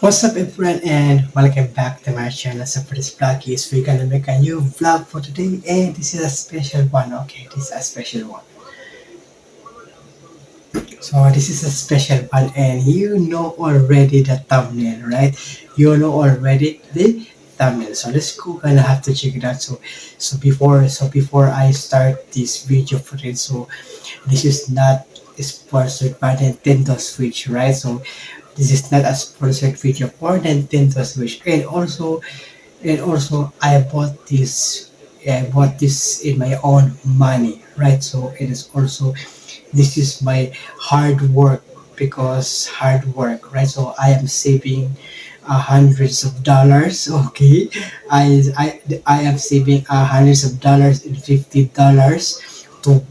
What's up everyone and welcome back to my channel. So for this vlog is we're gonna make a new vlog for today and this is a special one. Okay, this is a special one. So this is a special one and you know already the thumbnail, right? You know already the thumbnail. So let's go gonna have to check it out. So before I start this video for it, so this is not sponsored by Nintendo Switch, right? So this is not a sponsored video for Nintendo Switch. And also I bought this in my own money, right? So it is also this is my hard work because hard work, right? So I am saving hundreds of dollars. Okay, I am saving hundreds of dollars and $50 to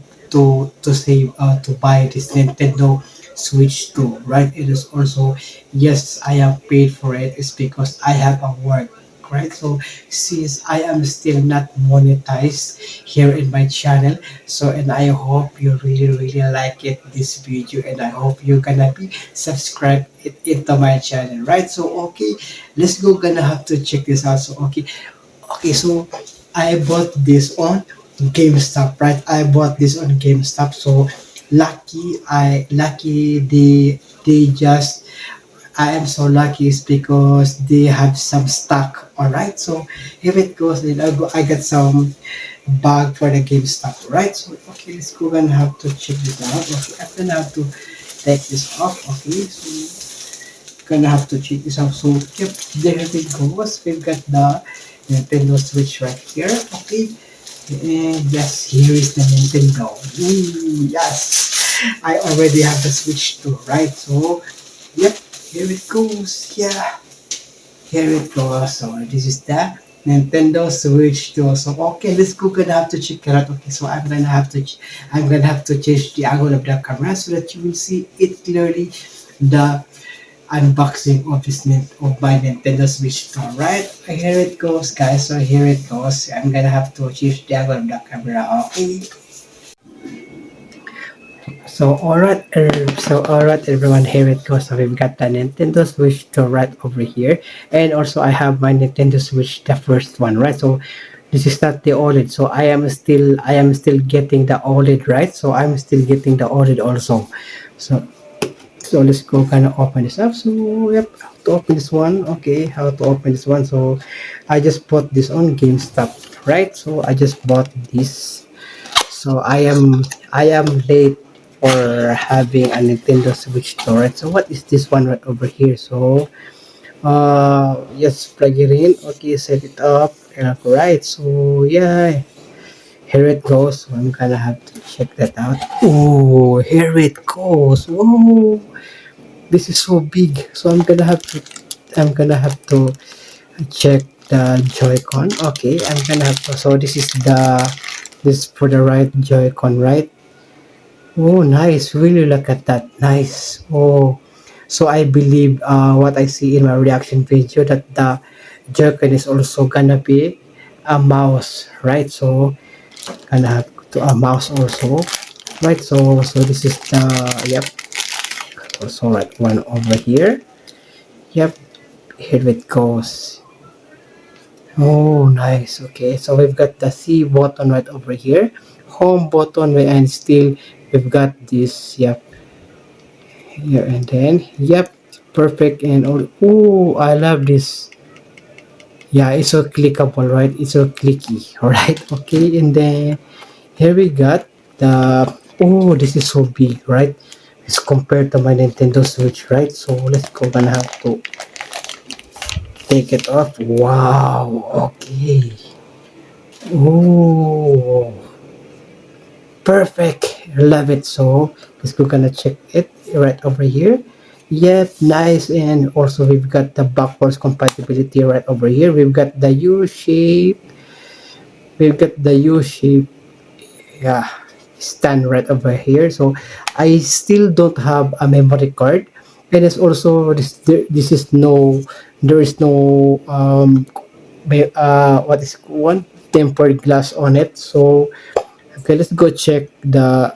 to save to buy this Nintendo Switch 2, right? It is also, yes, I am paid for it. It's because I have a work, right? So since I am still not monetized here in my channel, so and I hope you really like it this video, and I hope you're gonna be subscribe it into my channel, right? So okay, let's go gonna have to check this out. So okay, so I bought this on GameStop, right? I bought this on GameStop. So lucky they just I am so lucky is because they have some stock. All right, so here it goes. Then I got some bag for the GameStop. Right, so okay, let's go and have to check this out. Okay, I'm gonna have to take this off. Okay, so gonna have to check this out. So yep, there it goes. We've got the Nintendo Switch right here. Okay, and yes, here is the Nintendo. Ooh, yes, I already have the Switch too, right? So yep, here it goes. Yeah, here it goes. So this is the Nintendo Switch 2. So okay, let's go. Gonna have to check it out. Okay, so I'm gonna have to change the angle of the camera so that you will see it clearly. The unboxing of of my Nintendo Switch 2. Right, here it goes, guys. So here it goes. I'm gonna have to change the angle of the camera. Okay. So alright everyone, here it goes. So we've got the Nintendo Switch 2 right over here, and also I have my Nintendo Switch, the first one, right? So this is not the OLED, so I am still getting the OLED, right? So I'm still getting the OLED also. So so let's go kind of open this up. So yep, how to open this one? Okay, how to open this one? So I just bought this on GameStop, right? So I just bought this. So I am late for having a Nintendo Switch 2, right? So what is this one right over here? So just plug it in. Okay, set it up. Right. So yeah, here it goes. So I'm gonna have to check that out. Oh, here it goes. Whoa, this is so big. So I'm gonna have to check the Joy-Con. Okay, I'm gonna have to. So this for the right Joy-Con, right? Oh, nice. Really look at that. Nice. Oh, so I believe what I see in my reaction video that the Joy-Con is also gonna be a mouse, right? So gonna have to a mouse also, right? So this is the, yep. Also right one over here. Yep. Here it goes. Oh, nice. Okay, so we've got the C button right over here, home button, and still we've got this. Yep, here and then. Yep, perfect. And all. Oh, I love this. Yeah, it's so clickable, right? It's so clicky. All right. Okay, and then here we got the. Oh, this is so big, right? It's compared to my Nintendo Switch, right? So let's go. Gonna have to take it off. Wow. Okay. Oh, perfect. Love it. So let's go gonna check it right over here. Yep, nice. And also we've got the backwards compatibility right over here. We've got the U shape. We've got the U shape. Yeah, stand right over here. So I still don't have a memory card. And it's also this is no, there is no what is one, tempered glass on it. So okay, let's go check the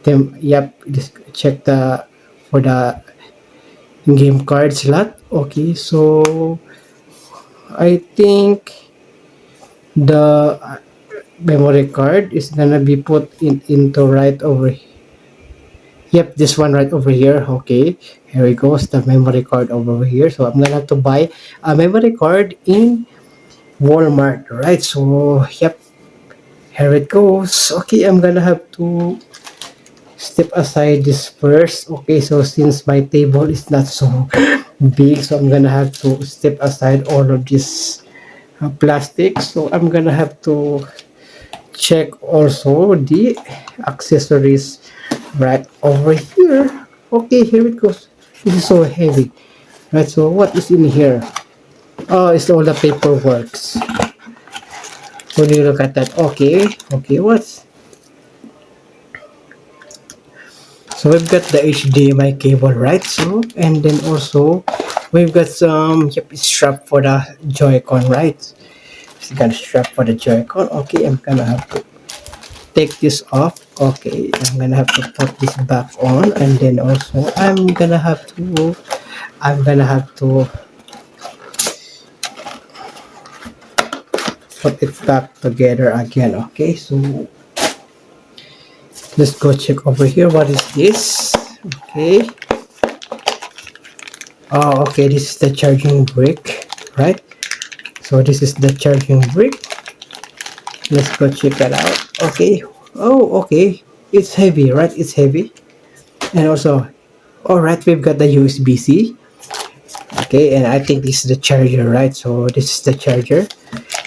them. Yep, just check the for the game card slot. Okay, so I think the memory card is gonna be put into right over. Yep, this one right over here. Okay, here it goes, the memory card over here. So I'm gonna have to buy a memory card in Walmart, right? So yep, here it goes. Okay, I'm gonna have to step aside this first. Okay, so since my table is not so big, so I'm gonna have to step aside all of this plastic. So I'm gonna have to check also the accessories right over here. Okay, here it goes. This is so heavy, right? So what is in here? Oh, it's all the paperwork. When you look at that, okay, okay, what's so we've got the HDMI cable, right? So and then also we've got some yep strap for the Joy-Con, right? It's got a strap for the Joy-Con. Okay, I'm gonna have to take this off. Okay, I'm gonna have to put this back on, and then also I'm gonna have to put it back together again. Okay, so let's go check over here. What is this? Okay. Oh, okay. This is the charging brick, right? So this is the charging brick. Let's go check that out. Okay. Oh, okay. It's heavy, right? It's heavy. And also, all right, we've got the USB-C. Okay, and I think this is the charger, right? So this is the charger.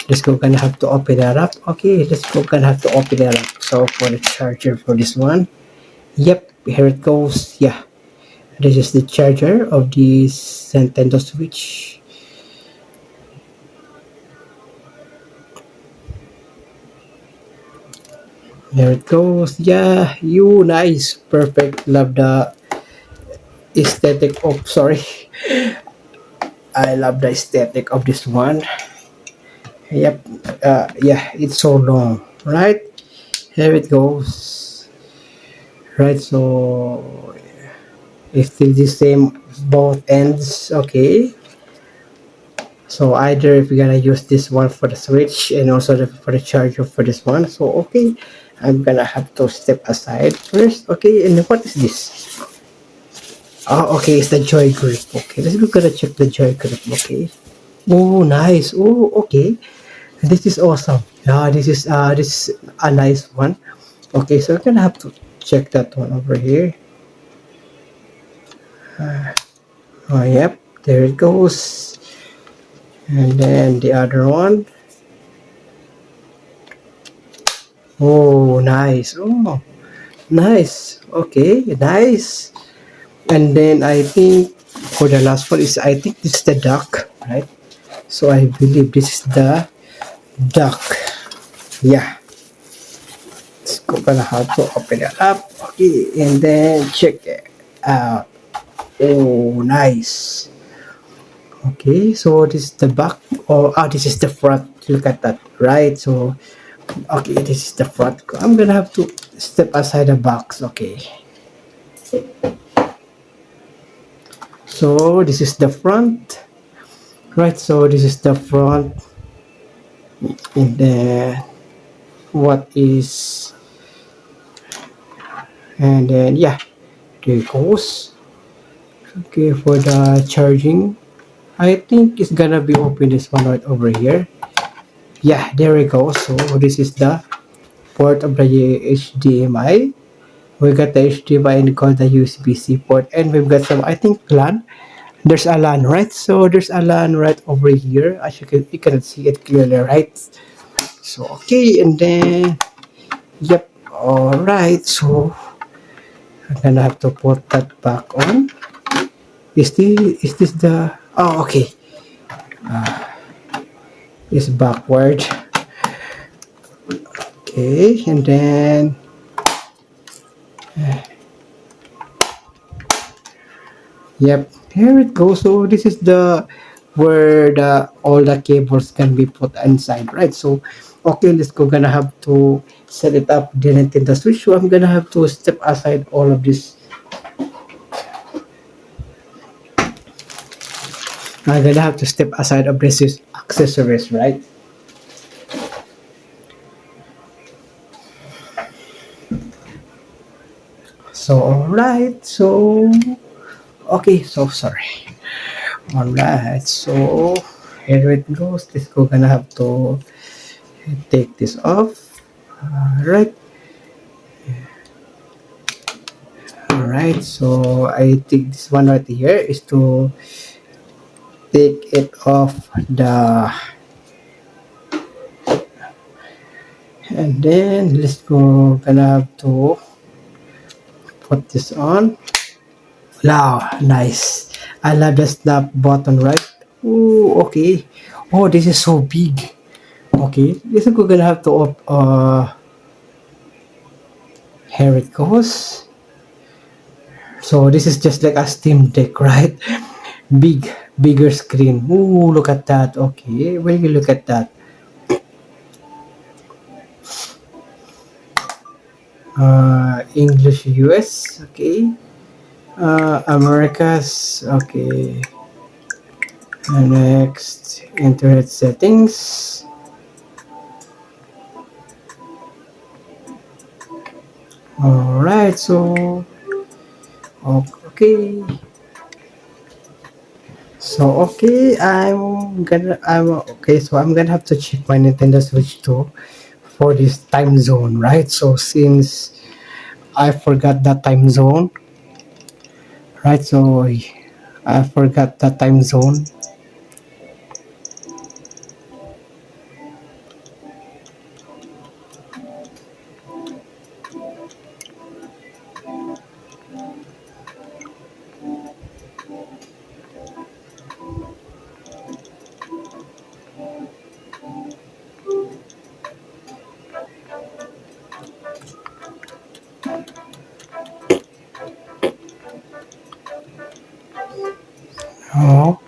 Let's go gonna have to open that up. Okay, let's go gonna have to open that up. So for the charger for this one, yep, here it goes. Yeah, this is the charger of this Nintendo Switch. There it goes. Yeah, you nice, perfect. Love the aesthetic of. Sorry, I love the aesthetic of this one. Yep. Yeah, it's so long, right? Here it goes. Right. So it's still the same both ends. Okay. So either if you're gonna use this one for the switch and also for the charger for this one. So okay, I'm gonna have to step aside first. Okay, and what is this? Oh, okay, it's the joy grip. Okay, let's go gonna check the joy grip. Okay. Oh, nice. Oh, okay. This is awesome. Yeah, this is a nice one. Okay, so we're gonna have to check that one over here. Oh, yep, there it goes. And then the other one. Oh, nice. Oh, nice. Okay, nice. And then I think for the last one is I think this is the duck, right? So I believe this is the duck. Yeah. Let's go gonna have to open it up. Okay, and then check it out. Oh, nice. Okay, so this is the back. Oh, this is the front. Look at that, right? So okay, this is the front. I'm gonna have to step aside the box. Okay. So this is the front, right? So this is the front, and then what is, and then yeah, there it goes. Okay, for the charging, I think it's gonna be open this one right over here. Yeah, there we go. So this is the port of the HDMI. We got the HDMI and got the USB-C port, and we've got some I think LAN. There's a LAN, right? So there's a LAN right over here. As you can see it clearly, right? So okay, and then yep, all right. So I'm gonna have to put that back on. Is this the? Oh, okay. It's backward. Okay, and then yep, here it goes. So this is the where the all the cables can be put inside, right? So okay, let's go. Gonna have to set it up the Nintendo Switch. So I'm gonna have to step aside all of this. I'm gonna have to step aside of this accessories, right? So alright, so okay, so sorry. Alright, so here it goes. This we're gonna have to take this off. Alright, alright. So I think this one right here is to take it off the, and then let's go. Gonna have to put this on. Wow, nice. I love the snap button, right? Oh, okay. Oh, this is so big. Okay, this is gonna have to here it goes. So this is just like a Steam Deck, right? Bigger screen. Ooh, look at that. Okay, when you look at that, English US. Okay, Americas. Okay, and next internet settings. All right, so okay. So okay, I'm gonna have to check my Nintendo Switch too for this time zone, right? So since I forgot that time zone, right? So I forgot that time zone. Oh,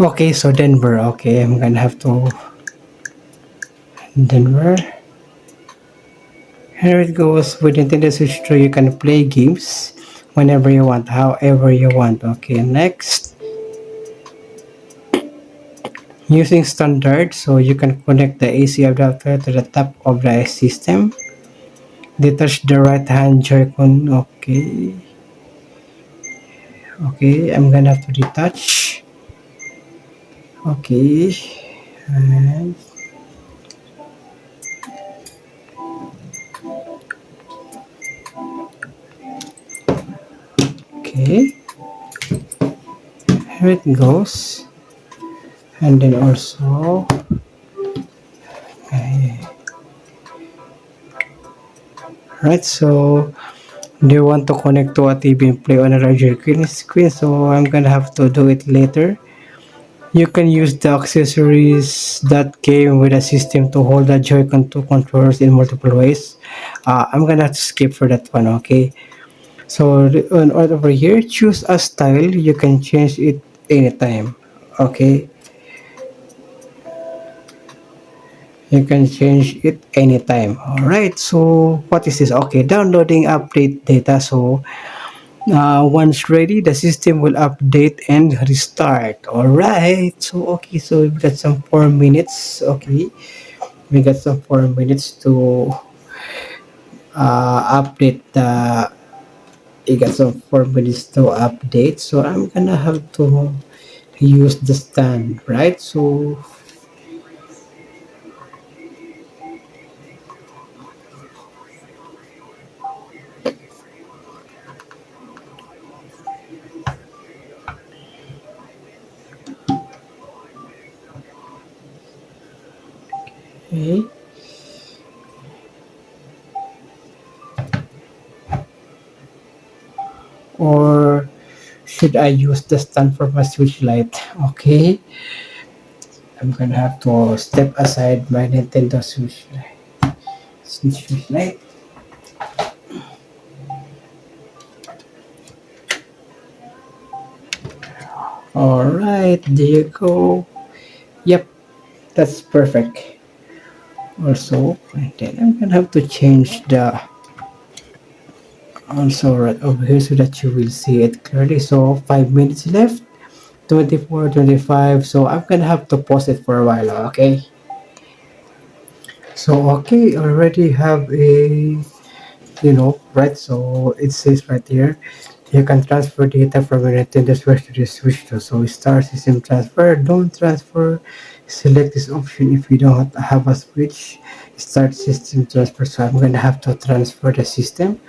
okay. So Denver. Okay, I'm gonna have to Denver. Here it goes with Nintendo Switch 2. You can play games whenever you want, however you want. Okay, next. Using standard, so you can connect the AC adapter to the top of the system. Detach the right hand Joy-Con. Okay. Okay, I'm gonna have to detach. Okay. And okay. Here it goes. And then also, okay. Right, so do you want to connect to a TV and play on a larger screen? So I'm gonna have to do it later. You can use the accessories that came with the system to hold the Joy-Con 2 controllers in multiple ways. I'm gonna have to skip for that one, okay? So right over here, choose a style. You can change it anytime, okay? You can change it anytime. All right. So what is this? Okay, downloading update data. So once ready, the system will update and restart. All right. So okay. So we've got some 4 minutes. Okay, we got some 4 minutes to update the. We got some 4 minutes to update. So I'm gonna have to use the stand, right? So okay. Or should I use the stand for my switch light? Okay, I'm gonna have to step aside my Nintendo Switch light. Switch light. All right, there you go. Yep, that's perfect. Also, and then I'm gonna have to change the. also right over here so that you will see it clearly. So 5 minutes left, 24, 25. So I'm gonna have to pause it for a while, okay? So okay, already have a, right? So it says right here, you can transfer data from your Nintendo Switch to the Switch too. So start system transfer, don't transfer. Select this option if you don't have a Switch. Start system transfer. So I'm gonna have to transfer the system.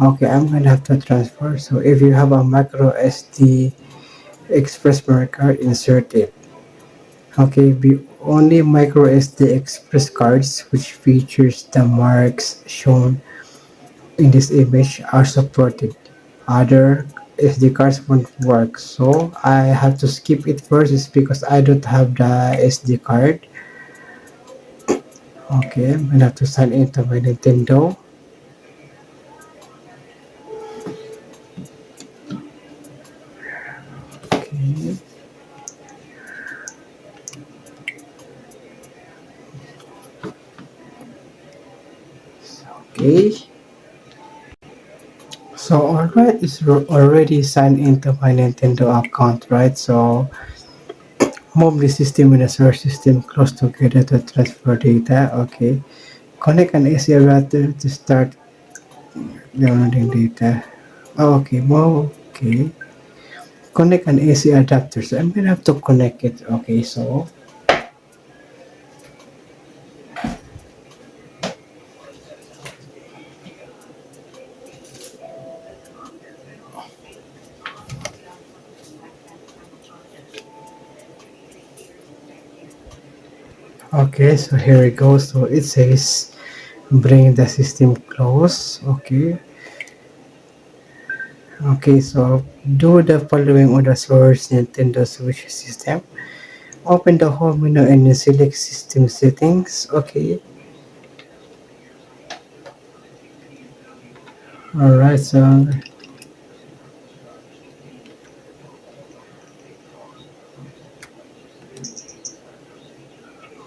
Okay, I'm gonna have to transfer. So if you have a micro SD express memory card, insert it. Okay, be only micro SD express cards which features the marks shown in this image are supported. Other SD cards won't work. So I have to skip it first is because I don't have the SD card. Okay, I'm gonna have to sign into my Nintendo. Okay, okay. So alright, it's already signed into my Nintendo account, right? So move the system and the source system close together to transfer data. Okay. Connect an AC router to start downloading data. Oh, okay, move. Okay. Connect an AC adapter. So I'm gonna have to connect it. Okay, so okay, so here we go. So it says bring the system close. Okay. Okay, so do the following on the source Nintendo Switch system. Open the home menu and then select system settings. Okay. Alright, so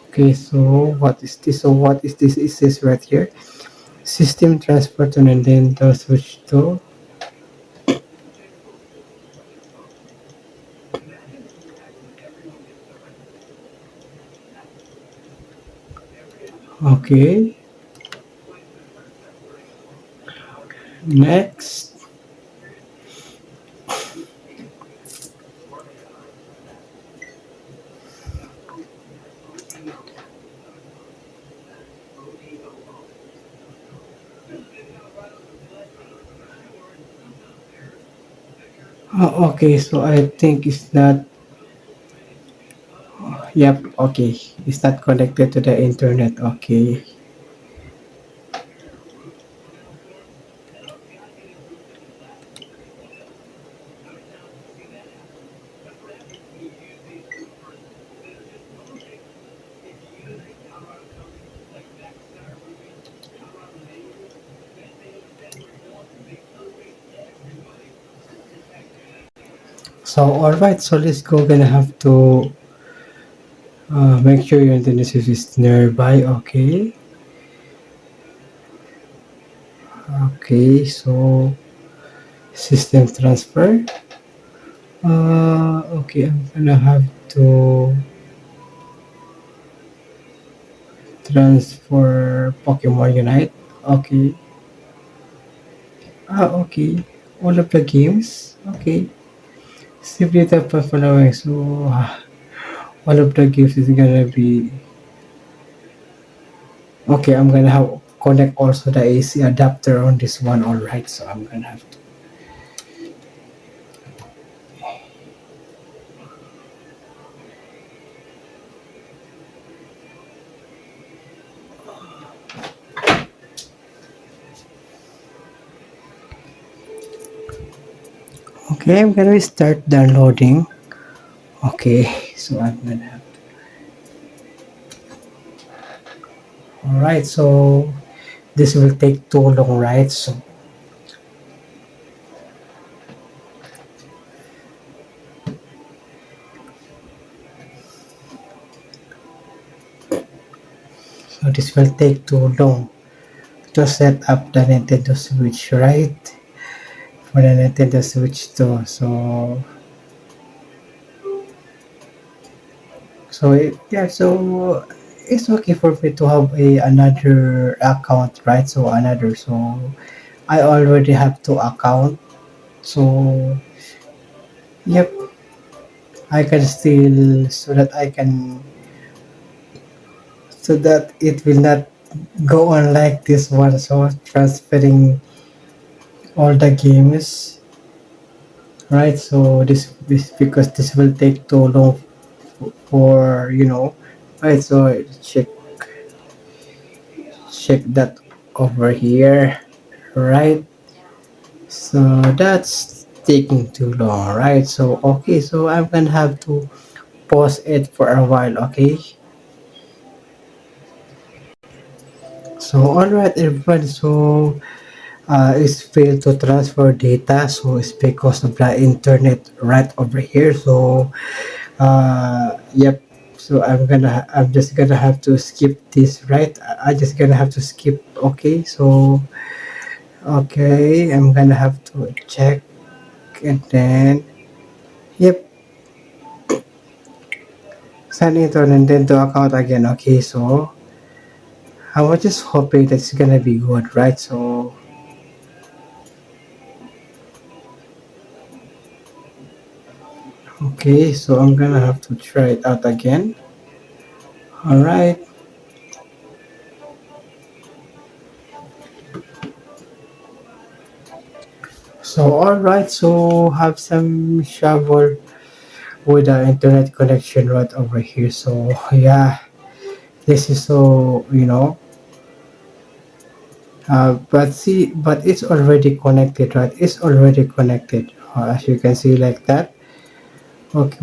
okay, so what is this? So what is this? It says right here. System transfer to Nintendo Switch 2. Okay. Next. Oh, okay, so I think it's not. Yep, okay. It's not connected to the internet. Okay. So alright, so let's go. Gonna have to make sure your internet is nearby. Okay. Okay, so system transfer. Okay, I'm gonna have to transfer Pokemon Unite. Okay. Okay. All of the games. Okay. Simply tap on following. So all of the games is gonna be okay. I'm gonna have connect also the AC adapter on this one. All right. So I'm gonna have to. Okay, I'm gonna start downloading. Okay. So I'm gonna have. All right. So this will take too long, right? So this will take too long to set up the Nintendo Switch, right? for the Nintendo Switch too. Yeah, so it's okay for me to have a another account, right? So another, so I already have two account. So yep, I can still so that I can so that it will not go on like this one. So transferring all the games, right? So this because this will take too long for right. So check that over here, right? So that's taking too long, right? So okay, so I'm gonna have to pause it for a while, okay? So alright everyone, so it's failed to transfer data, so it's because of the internet right over here. So yep. So I'm just gonna have to skip this, right? I just gonna have to skip. Okay, so okay, I'm gonna have to check and then yep, sign into a Nintendo account again. Okay, so I was just hoping that's gonna be good, right? So okay, so I'm gonna have to try it out again. All right. So all right, so have some trouble with the internet connection right over here. So yeah, this is so but see, but it's already connected, right? It's already connected, as you can see like that. Okay.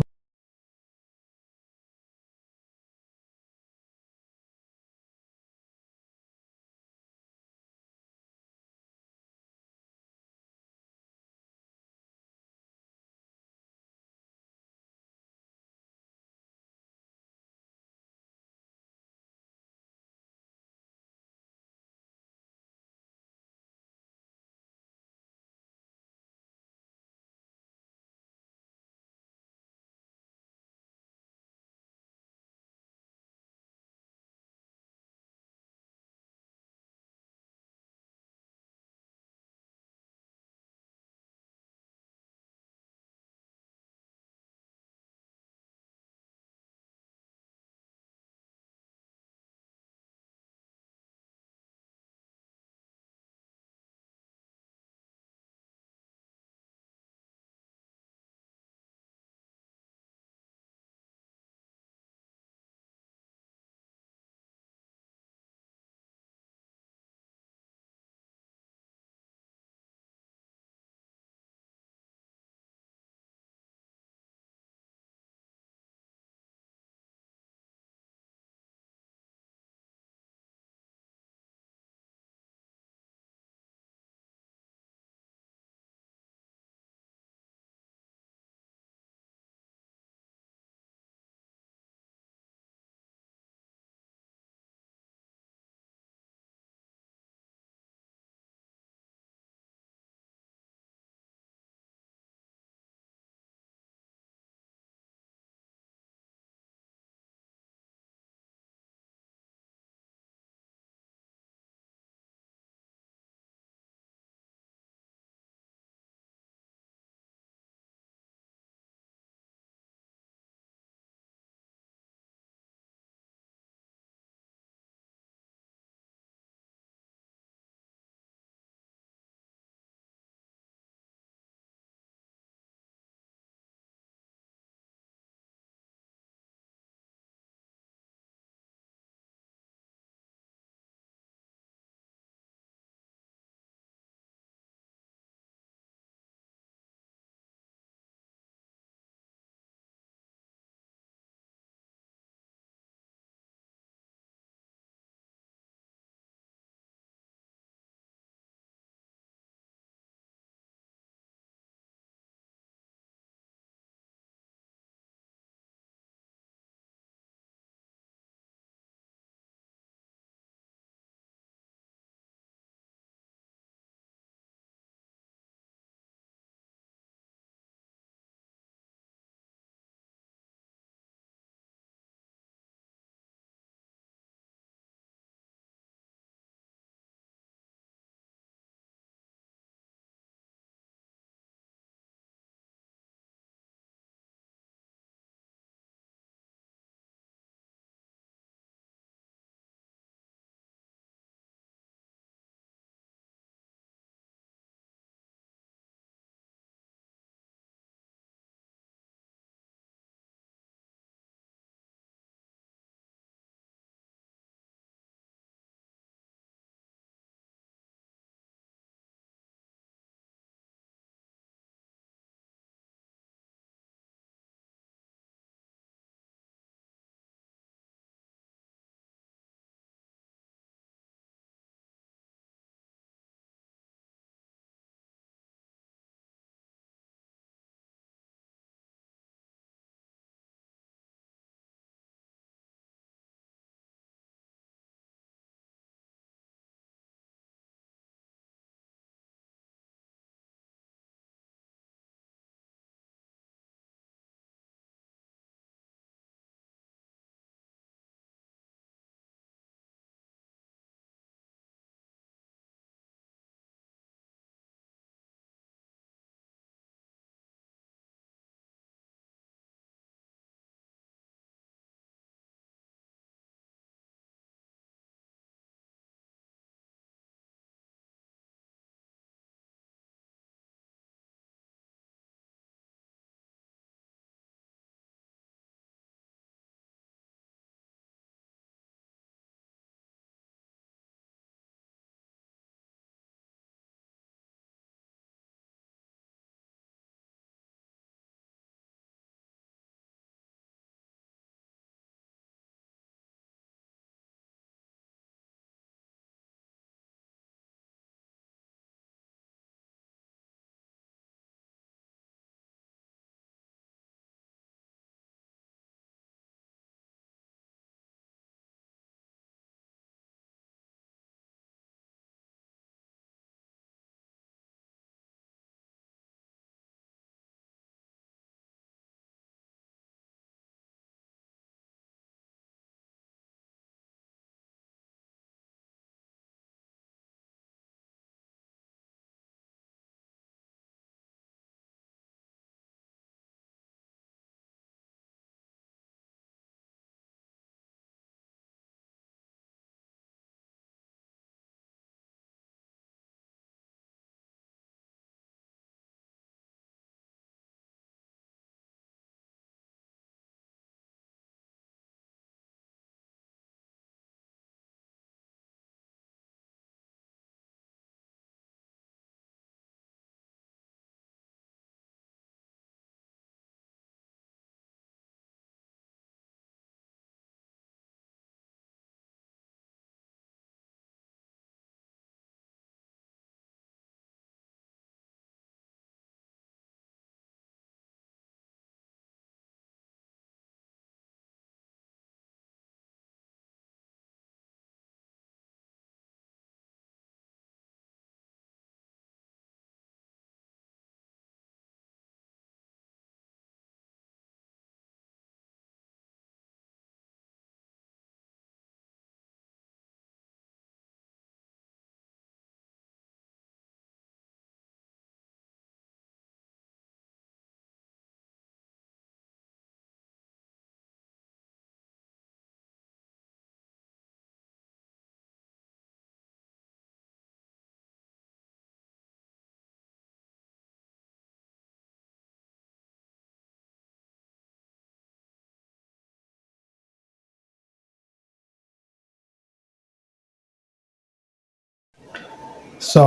So,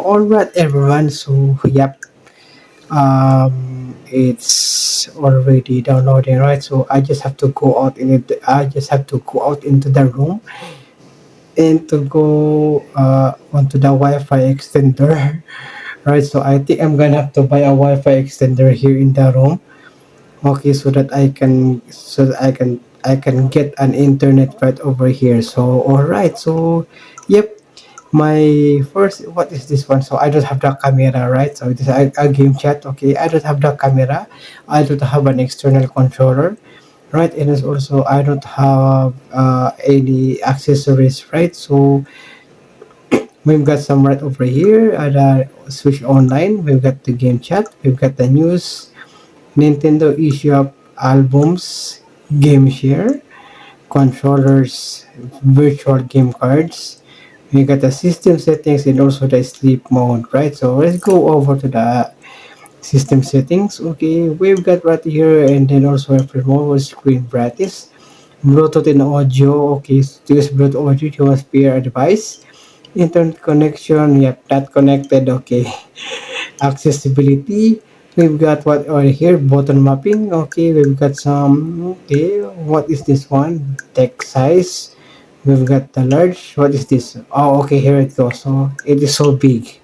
all right, everyone. So, yep, it's already downloading, right? So I just have to go out in it. I just have to go out into the room and to go onto the Wi-Fi extender, right? So I think I'm gonna have to buy a Wi-Fi extender here in the room. Okay, so that I can get an internet right over here. So all right, so yep, my first, what is this one? So I don't have the camera, right? So it is a game chat. Okay, I don't have the camera. I don't have an external controller, right? And it's also I don't have any accessories, right? So we've got some right over here at switch online. We've got the game chat. We've got the news. Nintendo eShop albums, game share, controllers, virtual game cards. We got the system settings and also the sleep mode, right? So let's go over to the system settings. Okay, we've got right here and then also a remote screen brightness, Bluetooth and audio. Okay, so to use Bluetooth audio, you must pair a device. Internet connection, yep, not connected. Okay. Accessibility, we've got what over here, button mapping. Okay, we've got some, okay, what is this one, text size, we've got the large, what is this, oh okay, here it goes, so it is so big.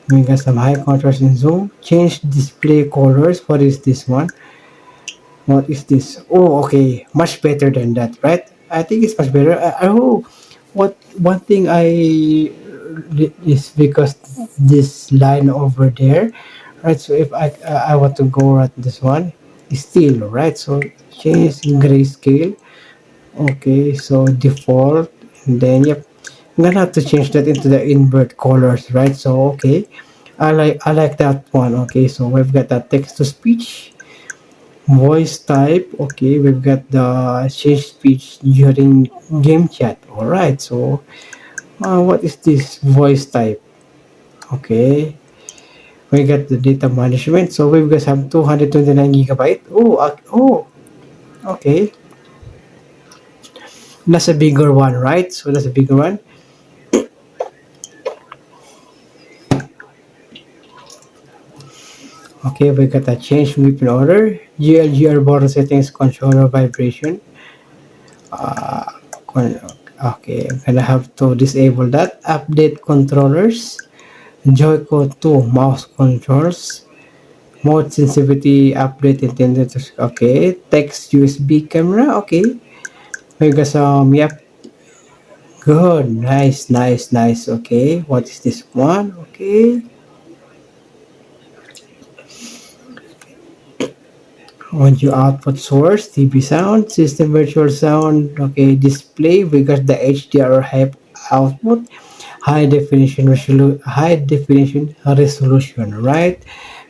We got some high contrast and zoom, change display colors, what is this one, what is this, oh okay, much better than that, right? I think it's much better. Oh, what one thing I is because this line over there, right? So if I want to go at this one, still, right? So change grayscale. Okay, so default, and then yep, I'm gonna have to change that into the invert colors, right? So okay, I like that one. Okay, so we've got that text to speech, voice type. Okay, we've got the change speech during game chat. All right, so what is this voice type? Okay, we got the data management. So we've got some 229 gigabyte. Oh, oh, okay. That's a bigger one, right? So that's a bigger one. Okay, we got a change weapon order. GLGR border settings, controller vibration. Uh, okay, I'm gonna have to disable that. Update controllers. Joy-Con 2 mouse controls. Mode sensitivity update intended to, okay. Text USB camera, okay. We got some, yep. Good, nice, nice, nice. Okay, what is this one? Okay, audio output source, TV sound, system virtual sound. Okay, display. We got the HDR high output, high definition resolution. Right.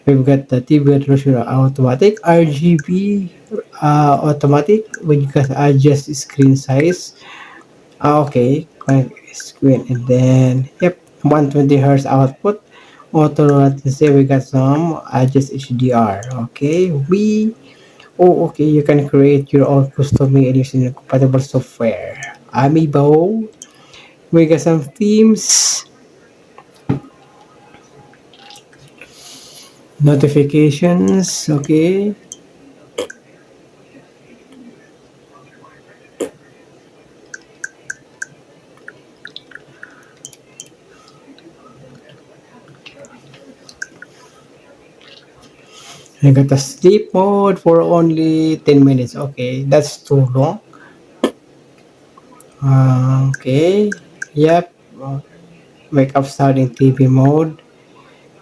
We've got the TV resolution automatic, RGB automatic. We got adjust screen size. Okay, connect screen and then yep, 120 hertz output. Auto latency, we got some adjust HDR. Okay, okay, you can create your own custom made using compatible software. Amiibo, we got some themes, notifications. Okay, I got a sleep mode for only 10 minutes. Okay, that's too long. Okay, yep. Wake up starting TV mode.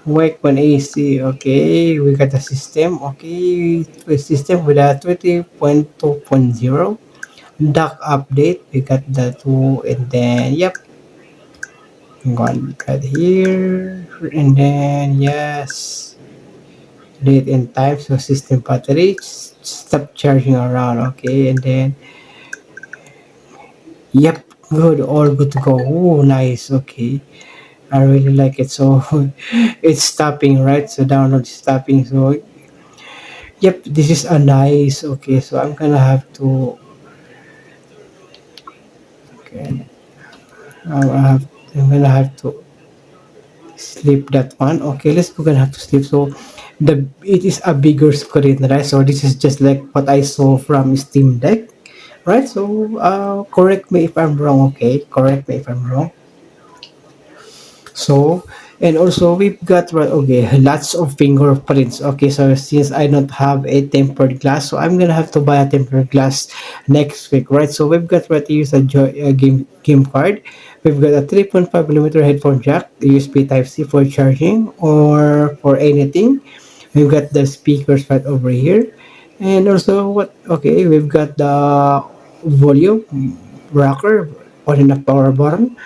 Wake when AC. Okay, we got a system. Okay, a system with a 20.2.0. Dock update. We got the two, and then yep, one right here, and then yes, date and time. So system battery stop charging around. Okay, and then yep, good, all good to go. Oh, nice. Okay, I really like it. So it's stopping, right? So download is stopping. So yep, this is a nice. Okay, so I'm gonna have to. Okay, I have. I'm gonna have to. sleep that one. Okay, let's go gonna have to sleep. So it is a bigger screen, right? So this is just like what I saw from Steam Deck, right? So correct me if I'm wrong. Okay, correct me if I'm wrong. So, and also we've got, right, okay, lots of fingerprints. Okay, so since I don't have a tempered glass, so I'm gonna have to buy a tempered glass next week, right? So we've got, right, to use a game card. We've got a 3.5 millimeter headphone jack, USB Type C for charging or for anything. We've got the speakers right over here, and also what? Okay, we've got the volume rocker on the power button.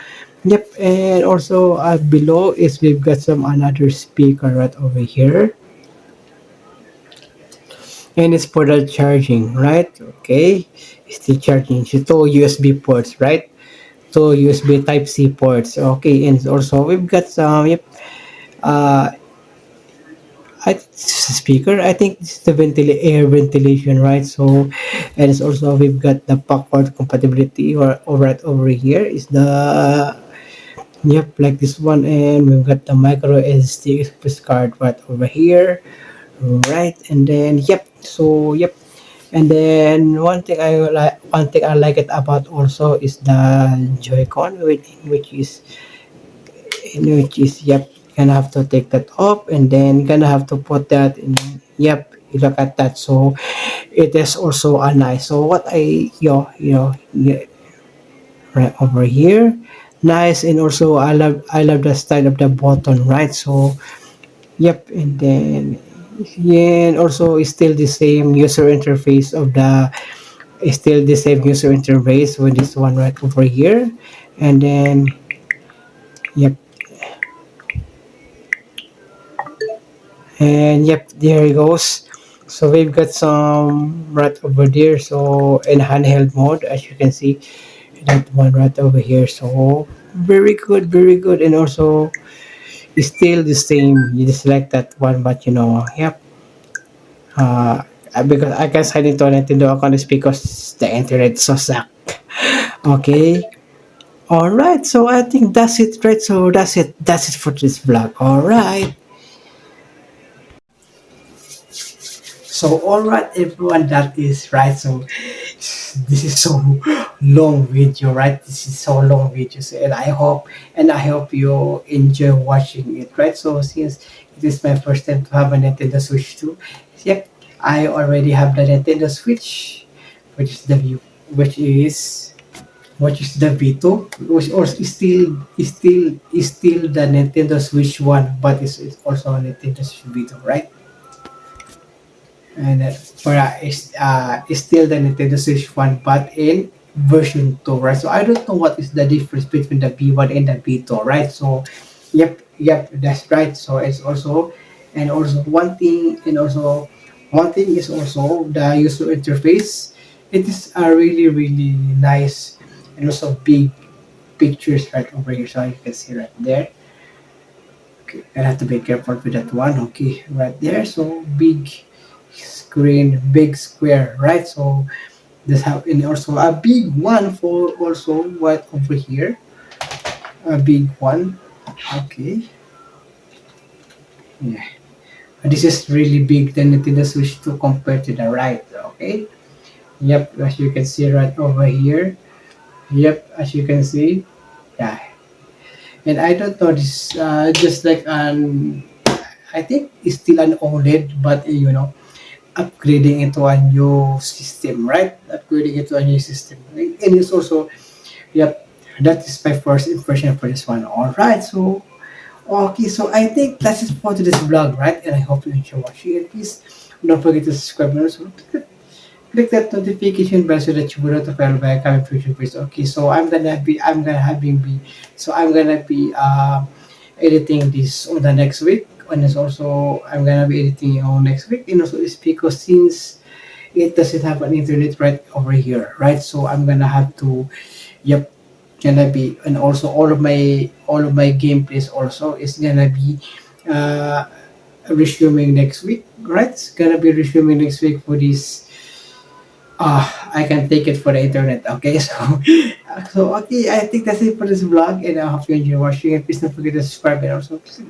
Yep, and also below is we've got some another speaker right over here, and it's for the charging, right? Okay, it's the charging. So two USB ports, right? Two USB Type C ports. Okay, and also we've got some, yep, uh, it's a speaker. I think it's the air ventilation, right? So, and it's also we've got the backward compatibility, or right over here is the, yep, like this one, and we've got the micro SD express card right over here, right? And then, yep. So, yep. And then one thing I like it about also is the Joy-Con, which is, yep. Gonna have to take that off, and then gonna have to put that in. Yep, you look at that. So, it is also a nice. So what yeah, right over here, nice. And also I love the style of the button, right? So yep. And then, yeah, and also it's still the same user interface of the it's still the same user interface with this one right over here. And then, yep, and yep, there it goes. So we've got some right over there, so in handheld mode, as you can see, that one right over here. So very good, very good. And also it's still the same. You just select that one, but yep. Because I can sign into a Nintendo account is because the internet so suck. Okay. All right. So I think that's it, right? So that's it. That's it for this vlog. All right. So all right, everyone. That is right. So this is so long video, right? This is so long videos, and I hope you enjoy watching it, right? So since it is my first time to have a Nintendo Switch too, yep, I already have the Nintendo Switch, which is the view, which is the V2, which or is still the Nintendo Switch one, but it's also a Nintendo Switch V2, right? And for it's still the Nintendo Switch one, but in version 2, right? So I don't know what is the difference between the B1 and the B2, right? So yep, that's right. So it's also, and also one thing is also the user interface. It is a really really nice, and also big pictures right over here, so you can see right there. Okay, I have to be careful with that one. Okay, right there. So big screen, big square, right? So this have, and also a big one for also what over here, a big one. Okay, yeah. This is really big than Nintendo Switch 2 compared to the right. Okay. Yep, as you can see right over here. Yep, as you can see. Yeah. And I don't know this just like an, I think it's still an OLED, but upgrading into a new system, right? Upgrading into a new system. And it's also, yep, that is my first impression for this one. All right, so, okay, so I think that's it for today's vlog, right? And I hope you enjoy watching it. Please don't forget to subscribe and also click that notification bell so that you will notify by coming future videos. Okay, so I'm gonna be editing this on the next week, and it's also I'm gonna be editing on next week. And also it's because since it doesn't have an internet right over here, right? So I'm gonna have to, yep, gonna be, and also all of my gameplays also is gonna be uh resuming next week, right? It's gonna be resuming next week for this I can take it for the internet. Okay, so okay, I think that's it for this vlog, and I hope you enjoy watching. And please don't forget to subscribe and also please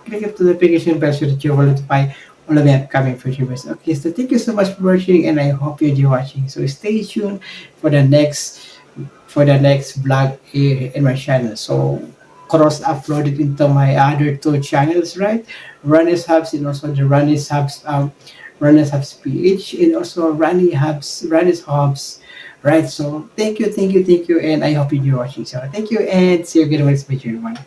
click up to the notification bell so that you will notify all of the upcoming future videos. Okay, so thank you so much for watching, and I hope you enjoy watching. So stay tuned for the next vlog here in my channel. So cross uploaded into my other two channels, right? Runner's Hubs and also the Runners Hubs PH and also Runners Hubs, right? So thank you, and I hope you enjoy watching. So thank you and see you again next video, everyone.